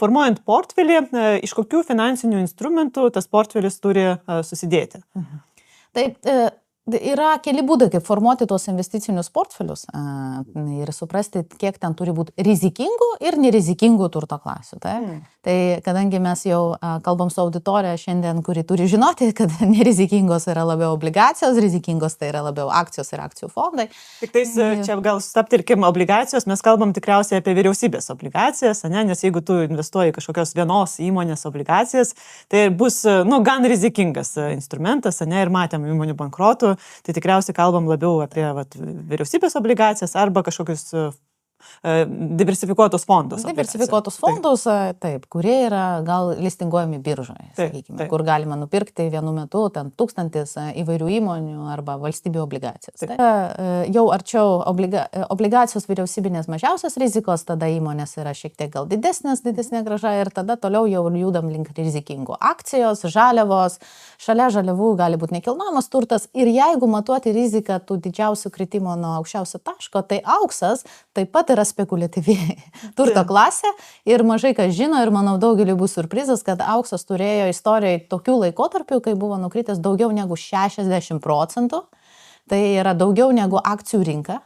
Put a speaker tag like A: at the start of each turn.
A: Formuojant portfelį, iš kokių finansinių instrumentų tas portfelis turi susidėti?
B: Taip, yra keli būdai, kaip formuoti tuos investicinius portfelius ir suprasti, kiek ten turi būti rizikingų ir nerizikingų turto klasių. Tai kadangi mes jau kalbam su auditorija šiandien, kuri turi žinoti, kad nerizikingos yra labiau obligacijos, rizikingos tai yra labiau akcijos ir akcijų fondai.
A: Tik tais čia gal stabtelkim obligacijos, mes kalbam tikriausiai apie vyriausybės obligacijas, nes jeigu tu investuoji kažkokios vienos įmonės obligacijas, tai bus gan rizikingas instrumentas, ir matėm įmonių bankrotų, tai tikriausiai kalbam labiau apie vyriausybės obligacijas arba kažkokius diversifikuotus fondus.
B: Diversifikuotus fondus, taip, kurie yra gal listinguojami biržoje, sakykime, kur galima nupirkti vienu metu 1000 įvairių įmonių arba valstybių obligacijas. Jau arčiau obligacijos vyriausybinės mažiausios rizikos, tada įmonės yra šiek tiek gal didesnė grąža ir tada toliau jau judam link rizikingų. Akcijos, žaliavos, šalia žaliavų gali būti nekilnojamas turtas ir jeigu matuoti riziką tų didžiausių kritimo nuo aukščiausio taško, tai auksas taip pat yra spekuliatyvi turto klasė ir mažai kas žino ir manau daugeliui bus surprizas, kad auksas turėjo istorijoje tokių laikotarpių, kai buvo nukritęs daugiau negu 60%. Tai yra daugiau negu akcijų rinka